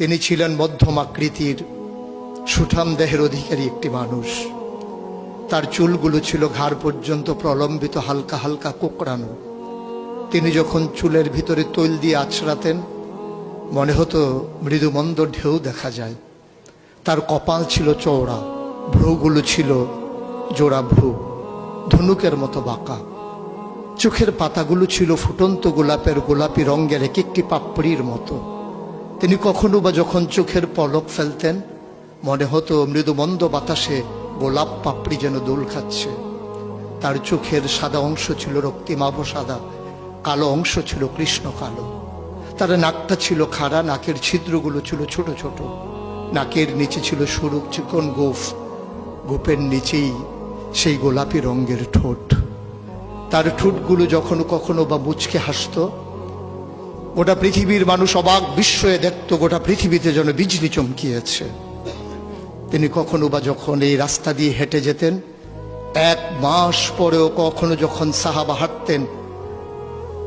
তিনি ছিলেন মধ্যম আকৃতির সুঠাম দেহের অধিকারী একটি মানুষ। তার চুলগুলো ছিল ঘাড় পর্যন্ত প্রলম্বিত, হালকা হালকা কোঁকড়ানো। তিনি যখন চুলের ভিতরে তৈল দিয়ে আছড়াতেন মনে হতো মৃদুমন্দ ঢেউ দেখা যায়। তার কপাল ছিল চওড়া, ভ্রুগুলো ছিল জোড়া ভ্রু, ধনুকের মতো বাঁকা। চোখের পাতাগুলো ছিল ফুটন্ত গোলাপের গোলাপি রঙের এক একটি পাপড়ির মতো। তিনি কখনো বা যখন চোখের পলক ফেলতেন মনে হতো মৃদুমন্দ বাতাসে গোলাপ পাপড়ি যেন দোল খাচ্ছে। তার চোখের সাদা অংশ ছিল রক্তিমাভ সাদা, কালো অংশ ছিল কৃষ্ণ কালো। তার নাকটা ছিল খাড়া, নাকের ছিদ্রগুলো ছিল ছোট ছোট। নাকের নিচে ছিল সরু চিকন গোঁফ, গোঁফের নিচেই সেই গোলাপি রঙের ঠোঁট। তার ঠোঁটগুলো যখন কখনো বা মুচকে হাসত, গোটা পৃথিবীর মানুষ অবাক বিস্ময়ে দেখত গোটা পৃথিবীতে যেন বিজলি চমকিয়েছে। তিনি কখনো বা যখন এই রাস্তা দিয়ে হেঁটে যেতেন, 1 মাস পরেও কখনো যখন সাহাবা হাঁটতেন,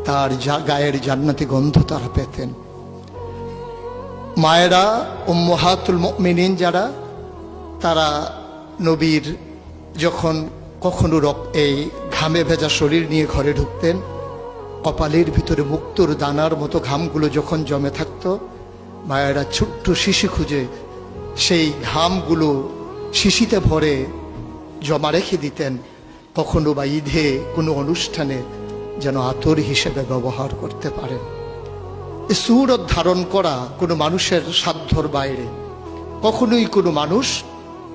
তার গায়ের জান্নাতি গন্ধ তারা পেতেন। মায়েরা উম্মাহাতুল মুমিনিন যারা, তারা নবীর যখন কখনো এই ঘামে ভেজা শরীর নিয়ে ঘরে ঢুকতেন, কপালের ভিতরে মুক্তোর দানার মতো ঘামগুলো যখন জমে থাকত, মায়েরা ছোট্ট শিশি খুঁজে সেই ঘামগুলো শিশিতে ভরে জমা রেখে দিতেন, কখনো বা ঈদে কোনো অনুষ্ঠানে যেন আতর হিসেবে ব্যবহার করতে পারেন। এই সুরত ধারণ করা কোনো মানুষের সাধ্যর বাইরে। কখনোই কোনো মানুষ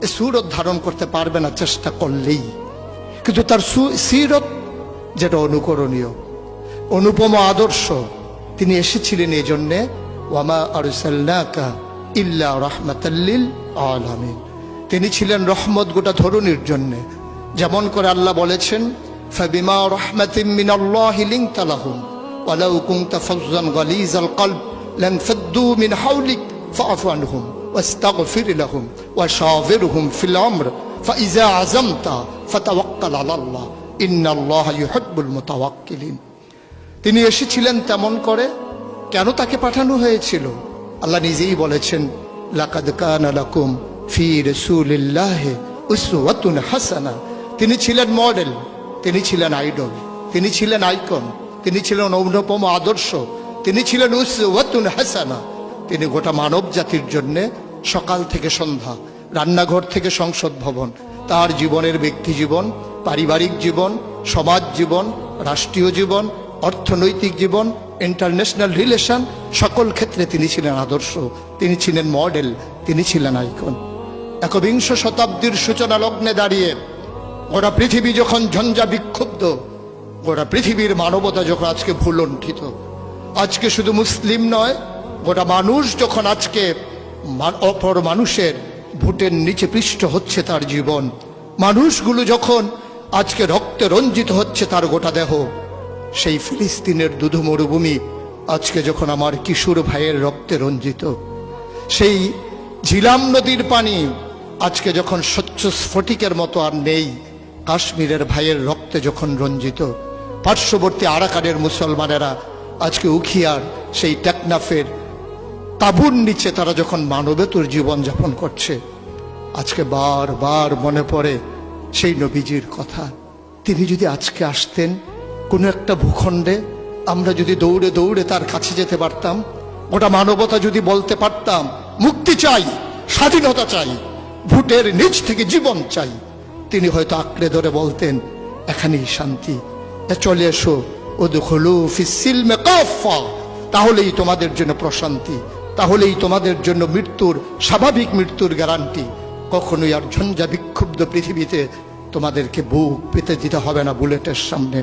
এই সুরত ধারণ করতে পারবে না চেষ্টা করলেই। কিন্তু তার সিরত যেটা অনুকরণীয়, অনুপম আদর্শ, তিনি এসেছিলেন এই জন্যে ওয়ামা আরসালনাকা ইল্লা রাহমাতাল লিল আলামিন। তিনি ছিলেন রহমত গোটা ধরনীর জন্যে। যেমন করে আল্লাহ বলেছেন, ফাবিমা রাহমাতিন মিনাল্লাহি লিনতা লাহুম ওয়ালাউ কুনতা ফাজ্জান গালিজাল কলব লানফাদ্দু মিন হাওলিক ফাআফু আনহুম ওয়াস্তাগফির লাহুম ওয়াশাওিরহুম ফিল আমর ফাইযা আযামতা ফাতাওয়াক্কাল আলাল্লাহ ইন্নাল্লাহা ইউহিব্বুল মুতাওয়াক্কিলিন। তিনি এসেছিলেন তেমন করে। কেন তাকে পাঠানো হয়েছিল? আল্লাহ নিজেই বলেছেন, লাকাদ কানা লাকুম ফি রাসূলিল্লাহি উসওয়াতুন হাসানা। তিনি ছিলেন মডেল, তিনি ছিলেন আইডল, তিনি ছিলেন আইকন, তিনি ছিলেন অনুপম আদর্শ, তিনি ছিলেন উসওয়াতুন হাসানা। তিনি গোটা মানব জাতির জন্য সকাল থেকে সন্ধ্যা, রান্নাঘর থেকে সংসদ ভবন, তার জীবনের ব্যক্তি জীবন, পারিবারিক জীবন, সমাজ জীবন, রাষ্ট্রীয় জীবন, অর্থনৈতিক জীবন, ইন্টারন্যাশনাল রিলেশন, সকল ক্ষেত্রে তিনি ছিলেন আদর্শ, তিনি ছিলেন মডেল, তিনি ছিলেন আইকন। একবিংশ শতাব্দীর সূচনা লগ্নে দাঁড়িয়ে গোটা পৃথিবী যখন ঝঞ্ঝা বিক্ষুব্ধ, গোটা পৃথিবীর মানবতা যখন আজকে ভুলণ্ঠিত, আজকে শুধু মুসলিম নয়, গোটা মানুষ যখন আজকে অপর মানুষের ভোটের নিচে পৃষ্ঠ হচ্ছে তার জীবন, মানুষগুলো যখন আজকে রক্তে রঞ্জিত হচ্ছে তার গোটা দেহ, সেই ফিলিস্তিনের দুধু মরুভূমি আজকে যখন আমার কিশোর ভাইয়ের রক্তে রঞ্জিত, সেই ঝিলাম নদীর পানি আজকে যখন স্বচ্ছ স্ফটিকের মতো আর নেই, কাশ্মীরের ভাইয়ের রক্তে যখন রঞ্জিত, পার্শ্ববর্তী আরাকানের মুসলমানেরা আজকে উখিয়ার সেই টেকনাফের তাঁবুর নিচে তারা যখন মানবেতর জীবনযাপন করছে, আজকে বারবার মনে পড়ে সেই নবীজির কথা। তিনি যদি আজকে আসতেন কোনো একটা ভূখণ্ডে, আমরা যদি দৌড়ে দৌড়ে তার কাছে যেতে পারতাম, গোটা মানবতা যদি বলতে পারতাম মুক্তি চাই, স্বাধীনতা চাই, ভোটের নিচ থেকে জীবন চাই, তিনি হয়তো আঁকড়ে ধরে বলতেন এখানেই শান্তি, চলে এসো উদখুলু ফিস সিলমে কাফা, তাহলেই তোমাদের জন্য প্রশান্তি, তাহলেই তোমাদের জন্য মৃত্যুর, স্বাভাবিক মৃত্যুর গ্যারান্টি। কখনোই আর ঝঞ্ঝা বিক্ষুব্ধ পৃথিবীতে তোমাদেরকে বুক পেতে দিতে হবে না বুলেটের সামনে।